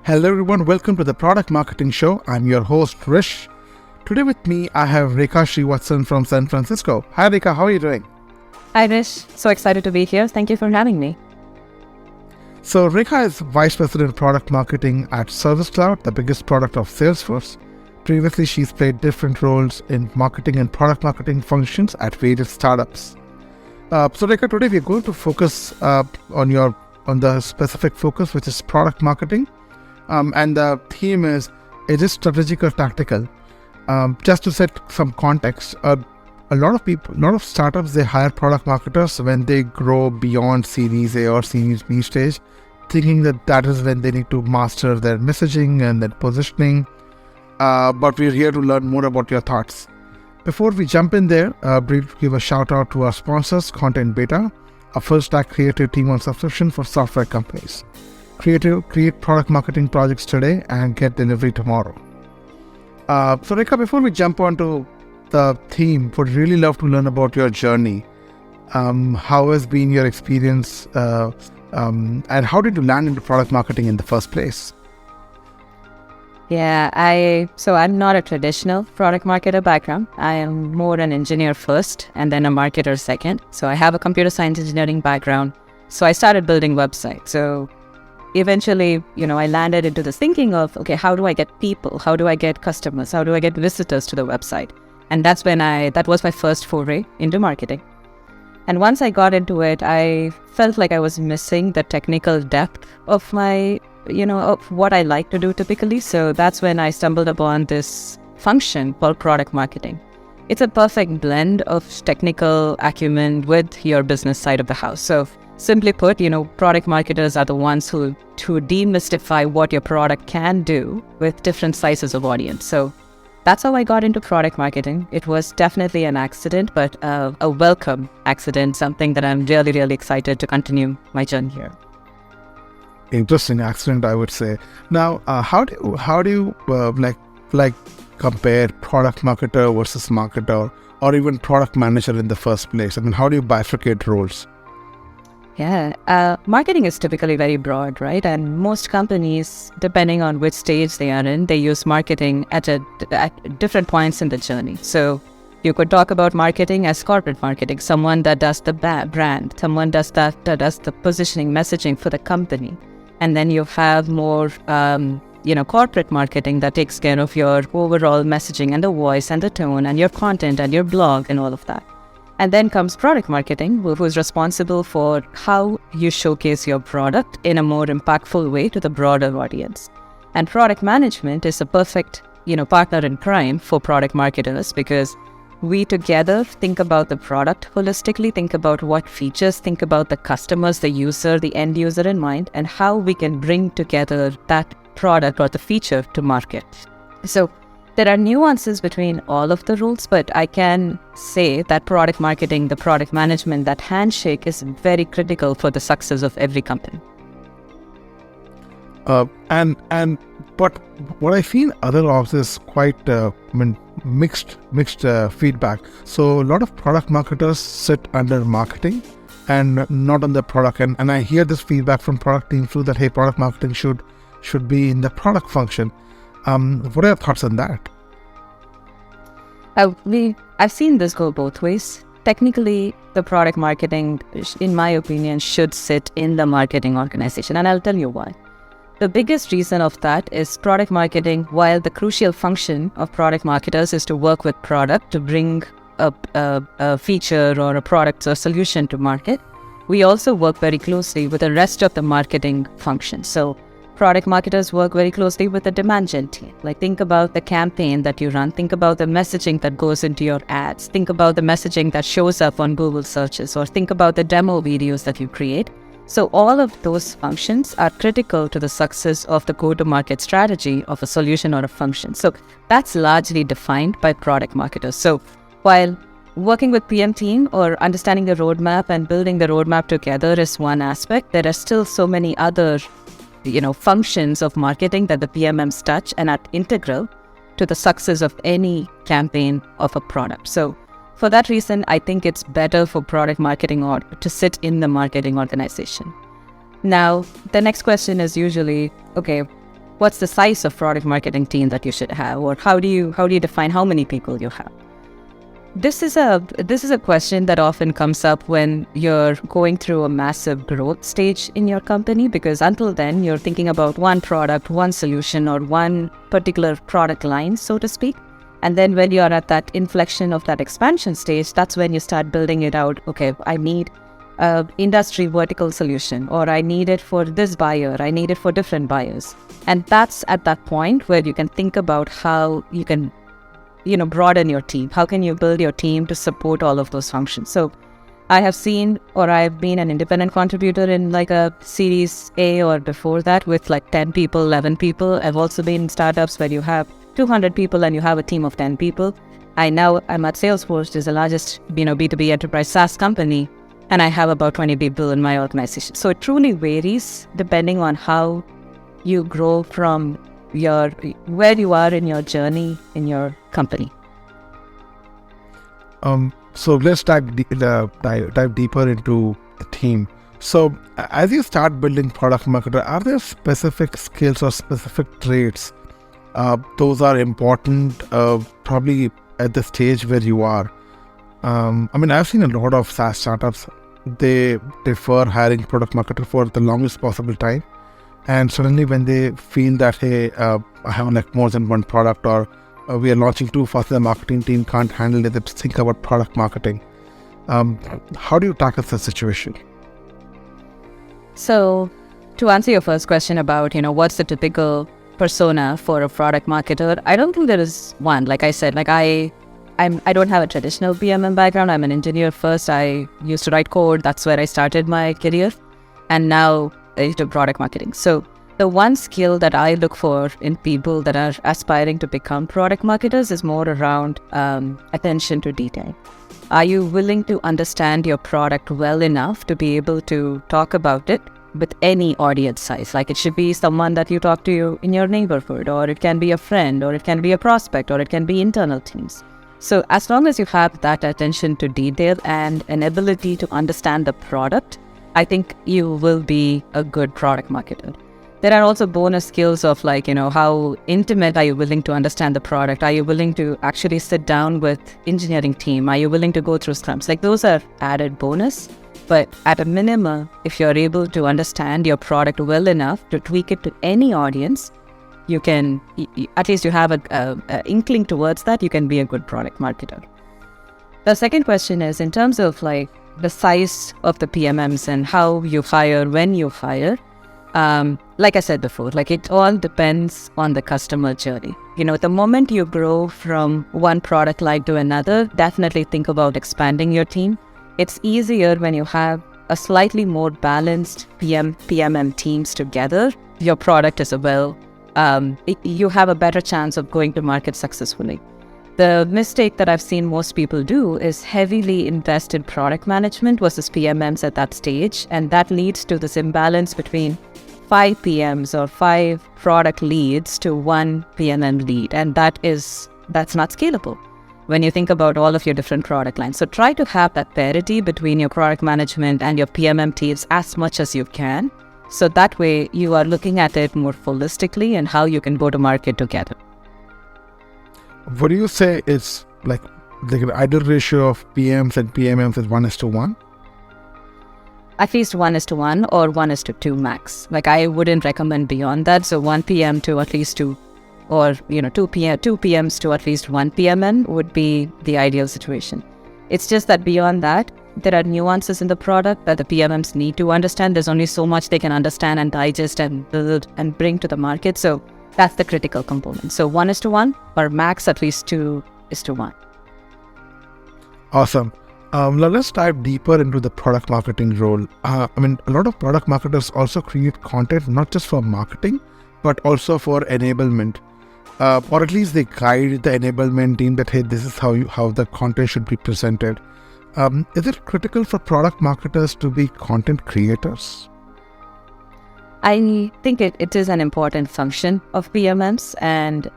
Hello everyone, welcome to the Product Marketing Show. I'm your host Rish. Today with me I have Rekha Srivatsan from San Francisco. Hi Rekha, how are you doing? Hi Rish, so excited to be here. Thank you for having me. So Rekha is Vice President Product Marketing at ServiceNow, the biggest product of Salesforce. Previously she's played different roles in marketing and product marketing functions at various startups. So Rekha, today we're going to focus on the specific focus, which is product marketing. And the theme is it strategic or tactical? Just to set some context, a lot of startups, they hire product marketers when they grow beyond Series A or Series B stage, thinking that is when they need to master their messaging and their positioning. But we're here to learn more about your thoughts. Before we jump in there, briefly give a shout out to our sponsors, Content Beta, a full-stack creative team on subscription for software companies. Create product marketing projects today and get delivery tomorrow. So Rekha, before we jump onto the theme, would really love to learn about your journey. How has been your experience and how did you land into product marketing in the first place? Yeah, I'm not a traditional product marketer background. I am more an engineer first and then a marketer second. So I have a computer science engineering background. So I started building websites. So eventually, I landed into this thinking of, okay, how do I get people? How do I get customers? How do I get visitors to the website? And that was my first foray into marketing. And once I got into it, I felt like I was missing the technical depth of my, of what I like to do typically. So that's when I stumbled upon this function called product marketing. It's a perfect blend of technical acumen with your business side of the house. So simply put, product marketers are the ones who demystify what your product can do with different sizes of audience. So that's how I got into product marketing. It was definitely an accident, but a welcome accident, something that I'm really, really excited to continue my journey here. Interesting accident, I would say. Now, how do you compare product marketer versus marketer or even product manager in the first place? I mean, how do you bifurcate roles? Yeah, marketing is typically very broad, right? And most companies, depending on which stage they are in, they use marketing at different points in the journey. So you could talk about marketing as corporate marketing, someone that does the brand, someone that does the positioning, messaging for the company. And then you have more, corporate marketing that takes care of your overall messaging and the voice and the tone and your content and your blog and all of that. And then comes product marketing, who is responsible for how you showcase your product in a more impactful way to the broader audience. And product management is a perfect, partner in crime for product marketers because we together think about the product holistically, think about what features, think about the customers, the user, the end user in mind, and how we can bring together that product or the feature to market. So there are nuances between all of the roles, but I can say that product marketing, the product management, that handshake is very critical for the success of every company. But what I feel other orgs is quite mixed feedback. So a lot of product marketers sit under marketing and not on the product. And I hear this feedback from product teams too that, hey, product marketing should be in the product function. What are your thoughts on that? I've seen this go both ways. Technically, the product marketing, in my opinion, should sit in the marketing organization. And I'll tell you why. The biggest reason of that is product marketing, while the crucial function of product marketers is to work with product to bring a feature or a product or solution to market, we also work very closely with the rest of the marketing function. So product marketers work very closely with the demand gen team. Like think about the campaign that you run, think about the messaging that goes into your ads, think about the messaging that shows up on Google searches, or think about the demo videos that you create. So all of those functions are critical to the success of the go-to-market strategy of a solution or a function. So that's largely defined by product marketers. So while working with PM team or understanding the roadmap and building the roadmap together is one aspect, there are still so many other functions of marketing that the PMMs touch and are integral to the success of any campaign of a product. So for that reason, I think it's better for product marketing to sit in the marketing organization. Now, the next question is usually, okay, what's the size of product marketing team that you should have, or how do you define how many people you have? This is a question that often comes up when you're going through a massive growth stage in your company, because until then you're thinking about one product, one solution, or one particular product line, so to speak. And then when you're at that inflection of that expansion stage, that's when you start building it out. Okay, I need an industry vertical solution, or I need it for this buyer, I need it for different buyers. And that's at that point where you can think about how you can broaden your team. How can you build your team to support all of those functions? So I have seen, or I've been an independent contributor in like a Series A or before that with like 10 people, 11 people. I've also been in startups where you have 200 people and you have a team of 10 people. I'm at Salesforce, which is the largest B2B enterprise SaaS company, and I have about 20 people in my organization. So it truly varies depending on how you grow from where you are in your journey in your company. So let's dive deeper into the team. So as you start building product marketer, are there specific skills or specific traits those are important probably at the stage where you are? I've seen a lot of SaaS startups. They defer hiring product marketer for the longest possible time. And suddenly when they feel that, hey, I have like more than one product, or we are launching too fast, the marketing team can't handle it, they think about product marketing. How do you tackle the situation? So to answer your first question about, what's the typical persona for a product marketer, I don't think there is one. Like I said, I don't have a traditional PMM background. I'm an engineer first. I used to write code. That's where I started my career. And now into product marketing. So the one skill that I look for in people that are aspiring to become product marketers is more around attention to detail. Are you willing to understand your product well enough to be able to talk about it with any audience size? Like it should be someone that you talk to in your neighborhood, or it can be a friend, or it can be a prospect, or it can be internal teams. So as long as you have that attention to detail and an ability to understand the product, I think you will be a good product marketer. There are also bonus skills of how intimate are you willing to understand the product? Are you willing to actually sit down with engineering team? Are you willing to go through scrums? Like those are added bonus. But at a minimum, if you're able to understand your product well enough to tweak it to any audience, you can, at least you have an inkling towards that, you can be a good product marketer. The second question is in terms of the size of the PMMs and how you hire, when you hire. Like I said before, it all depends on the customer journey. The moment you grow from one product line to another, definitely think about expanding your team. It's easier when you have a slightly more balanced PMM teams together. Your product is you have a better chance of going to market successfully. The mistake that I've seen most people do is heavily invest in product management versus PMMs at that stage. And that leads to this imbalance between 5 PMs or 5 product leads to 1 PMM lead. And that's not scalable when you think about all of your different product lines. So try to have that parity between your product management and your PMM teams as much as you can. So that way you are looking at it more holistically and how you can go to market together. What do you say is like an ideal ratio of PMs and PMMs is 1:1? At least 1:1 or 1:2 max. I wouldn't recommend beyond that. So 1 PM to at least 2, or 2 PMs to at least 1 PMM would be the ideal situation. It's just that beyond that, there are nuances in the product that the PMMs need to understand. There's only so much they can understand and digest and build and bring to the market. So that's the critical component. So 1:1 or max at least 2:1. Awesome. Now let's dive deeper into the product marketing role. A lot of product marketers also create content not just for marketing, but also for enablement. Or at least they guide the enablement team that, hey, this is how the content should be presented. Is it critical for product marketers to be content creators? I think it is an important function of PMMs. And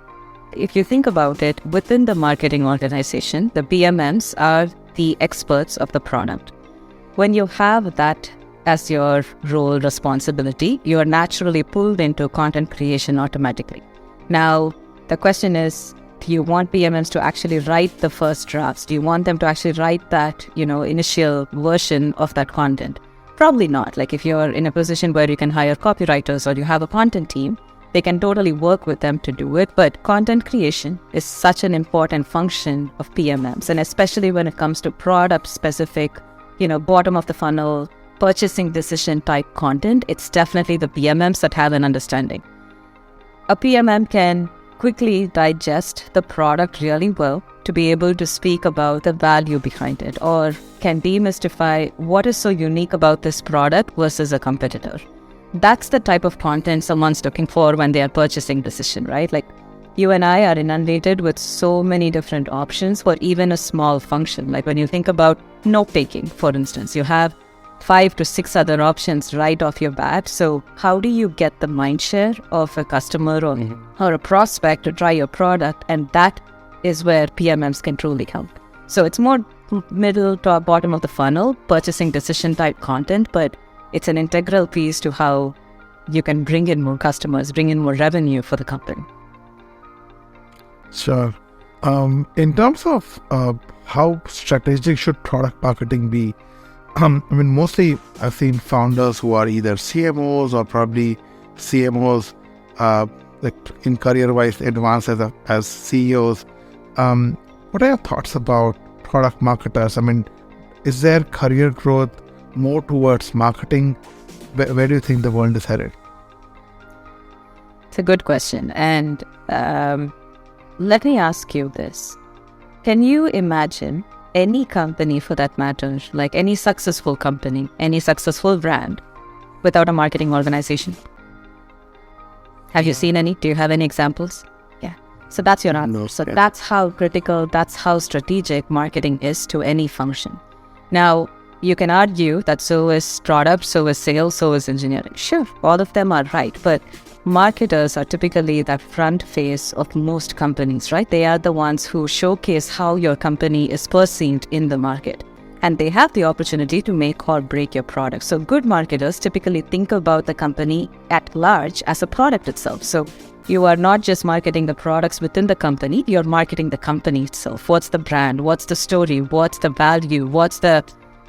if you think about it, within the marketing organization, the PMMs are the experts of the product. When you have that as your role responsibility, you are naturally pulled into content creation automatically. Now, the question is, do you want PMMs to actually write the first drafts? Do you want them to actually write that, initial version of that content? Probably not. Like if you're in a position where you can hire copywriters or you have a content team, they can totally work with them to do it. But content creation is such an important function of PMMs. And especially when it comes to product specific, bottom of the funnel, purchasing decision type content, it's definitely the PMMs that have an understanding. A PMM can quickly digest the product really well to be able to speak about the value behind it, or can demystify what is so unique about this product versus a competitor. That's the type of content someone's looking for when they are purchasing decision, right? Like you and I are inundated with so many different options for even a small function. Like when you think about note-taking, for instance, you have 5 to 6 other options right off your bat. So how do you get the mind share of a customer or a prospect to try your product? And that is where PMMs can truly help. So it's more middle to bottom of the funnel, purchasing decision type content, but it's an integral piece to how you can bring in more customers, bring in more revenue for the company. Sure. In terms of how strategic should product marketing be? Mostly I've seen founders who are either CMOs or probably CMOs, like in career-wise advanced as CEOs. What are your thoughts about product marketers? Is their career growth more towards marketing? Where do you think the world is headed? It's a good question. And let me ask you this. Can you imagine any company for that matter, like any successful company, any successful brand, without a marketing organization? Have you seen any? Do you have any examples? Yeah. So that's your answer. No. So that's how critical, that's how strategic marketing is to any function. Now, you can argue that so is product, so is sales, so is engineering. Sure, all of them are right, but marketers are typically that front face of most companies, right? They are the ones who showcase how your company is perceived in the market. And they have the opportunity to make or break your product. So good marketers typically think about the company at large as a product itself. So you are not just marketing the products within the company, you're marketing the company itself. What's the brand? What's the story? What's the value? What's the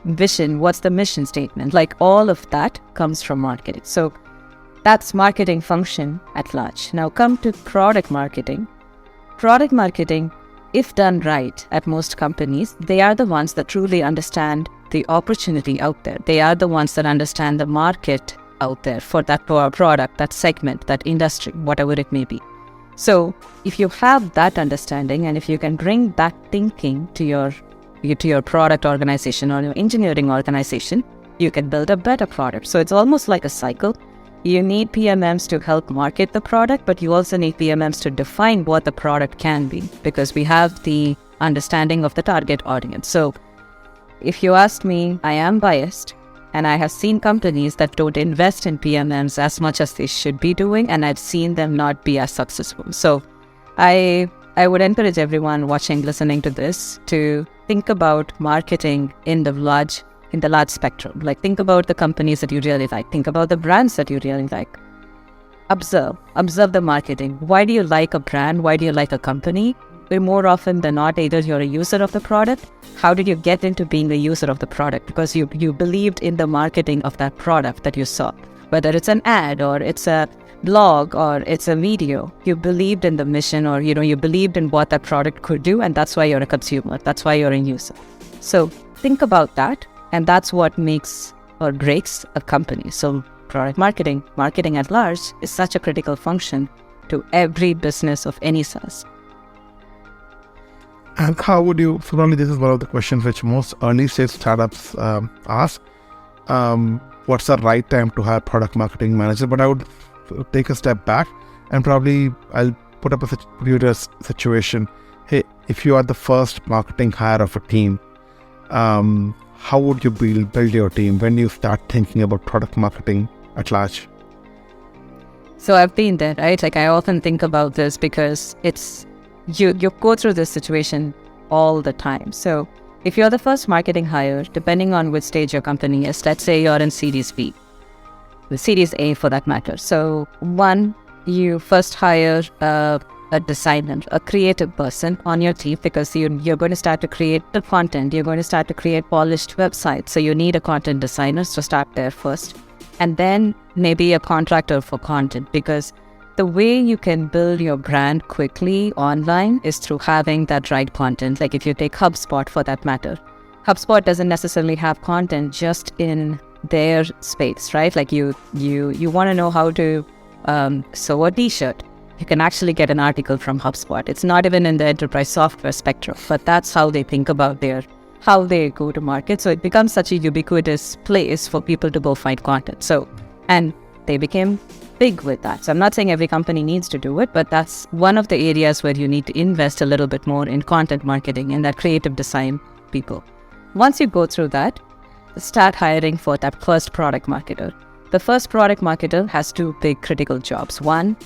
vision? What's the mission statement? Like all of that comes from marketing. So that's marketing function at large. Now come to product marketing. Product marketing, if done right at most companies, they are the ones that truly understand the opportunity out there. They are the ones that understand the market out there for that product, that segment, that industry, whatever it may be. So if you have that understanding and if you can bring that thinking to your product organization or your engineering organization, you can build a better product. So it's almost like a cycle. You need PMMs to help market the product, but you also need PMMs to define what the product can be, because we have the understanding of the target audience. So if you ask me, I am biased, and I have seen companies that don't invest in PMMs as much as they should be doing, and I've seen them not be as successful. So I would encourage everyone watching, listening to this, to think about marketing in the large spectrum. Like think about the companies that you really like. Think about the brands that you really like. Observe the marketing. Why do you like a brand? Why do you like a company? More often than not, either you're a user of the product. How did you get into being a user of the product? Because you believed in the marketing of that product that you saw. Whether it's an ad or it's a blog or it's a video, you believed in the mission, or you believed in what that product could do, and that's why you're a consumer. That's why you're a user. So think about that. And that's what makes or breaks a company. So product marketing at large is such a critical function to every business of any size. And how would you, probably this is one of the questions which most early stage startups ask, what's the right time to hire product marketing manager? But I would take a step back and probably I'll put you in a situation. Hey, if you are the first marketing hire of a team, how would you build your team? When do you start thinking about product marketing at large? So I've been there, right? Like I often think about this because it's you go through this situation all the time. So if you're the first marketing hire, depending on which stage your company is, let's say you're in Series B, the Series A for that matter. So one, you first hire a designer, a creative person on your team, because you're going to start to create the content. You're going to start to create polished websites. So you need a content designer, so start there first. And then maybe a contractor for content, because the way you can build your brand quickly online is through having that right content. Like if you take HubSpot for that matter, HubSpot doesn't necessarily have content just in their space, right? Like you want to know how to sew a t-shirt. You can actually get an article from HubSpot. It's not even in the enterprise software spectrum, but that's how they think about how they go to market. So it becomes such a ubiquitous place for people to go find content. So, and they became big with that. So I'm not saying every company needs to do it, but that's one of the areas where you need to invest a little bit more in content marketing and that creative design people. Once you go through that, start hiring for that first product marketer. The first product marketer has two big critical jobs. One,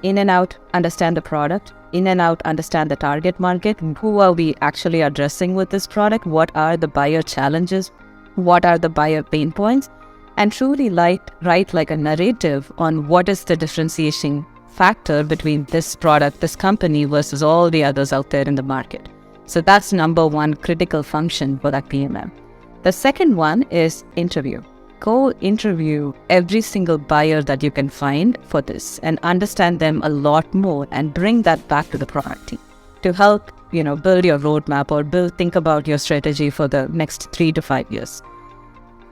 in and out, understand the product. In and out, understand the target market. Who are we actually addressing with this product? What are the buyer challenges? What are the buyer pain points? And truly write like a narrative on what is the differentiation factor between this product, this company versus all the others out there in the market. So that's number one critical function for that PMM. The second one is interview. Go interview every single buyer that you can find for this and understand them a lot more and bring that back to the product team to help, build your roadmap or think about your strategy for the next 3 to 5 years.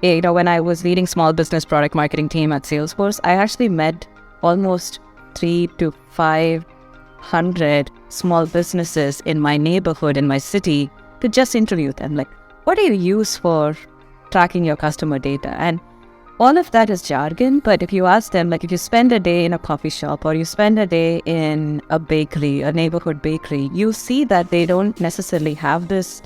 When I was leading small business product marketing team at Salesforce, I actually met almost 3 to 500 small businesses in my neighborhood, in my city, to just interview them. Like, what do you use for tracking your customer data? And all of that is jargon, but if you ask them, like if you spend a day in a coffee shop or you spend a day in a bakery, a neighborhood bakery, you see that they don't necessarily have this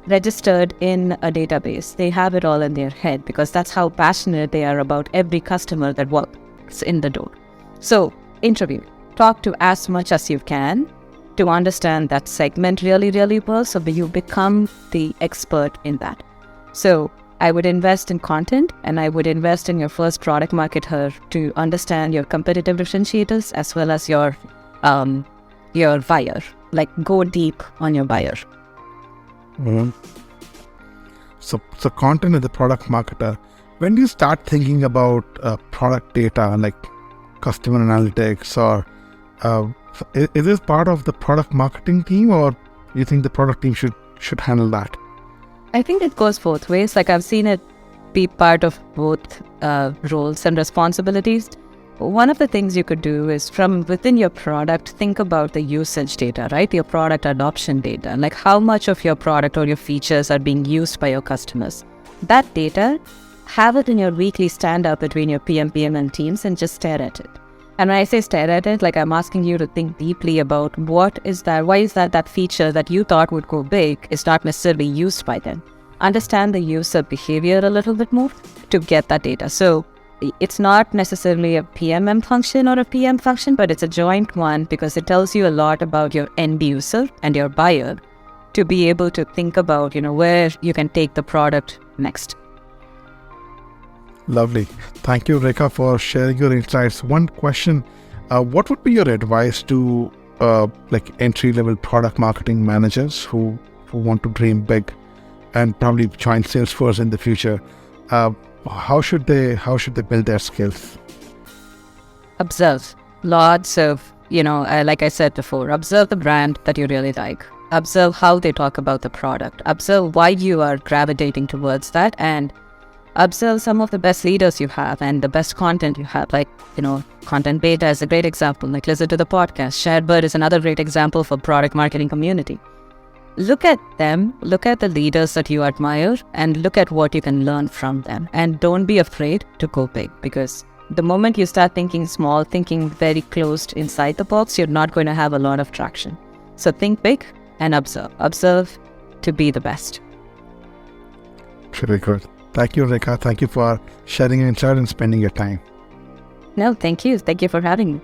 registered in a database. They have it all in their head because that's how passionate they are about every customer that walks in the door. So interview, talk to as much as you can to understand that segment really, really well, so that you become the expert in that. So I would invest in content and I would invest in your first product marketer to understand your competitive differentiators as well as your buyer. Like go deep on your buyer. Mm-hmm. So content is the product marketer. When do you start thinking about product data like customer analytics or is this part of the product marketing team, or you think the product team should handle that? I think it goes both ways. Like I've seen it be part of both roles and responsibilities. One of the things you could do is from within your product, think about the usage data, right? Your product adoption data, like how much of your product or your features are being used by your customers. That data, have it in your weekly stand-up between your PMM teams and just stare at it. And when I say stare at it, like I'm asking you to think deeply about why is that feature that you thought would go big is not necessarily used by them. Understand the user behavior a little bit more to get that data. So it's not necessarily a PMM function or a PM function, but it's a joint one because it tells you a lot about your end user and your buyer to be able to think about, where you can take the product next. Lovely. Thank you, Rekha, for sharing your insights. One question, what would be your advice to entry-level product marketing managers who want to dream big and probably join Salesforce in the future? How should they build their skills? Observe. Lots of, like I said before, observe the brand that you really like. Observe how they talk about the product. Observe why you are gravitating towards that, and observe some of the best leaders you have and the best content you have. Like, Content Beta is a great example. Like, listen to the podcast. ShareBird is another great example for product marketing community. Look at them, look at the leaders that you admire, and look at what you can learn from them. And don't be afraid to go big, because the moment you start thinking small, thinking very closed inside the box, you're not going to have a lot of traction. So think big and observe. Observe to be the best. Very good. Thank you, Rekha. Thank you for sharing your insight and spending your time. No, thank you. Thank you for having me.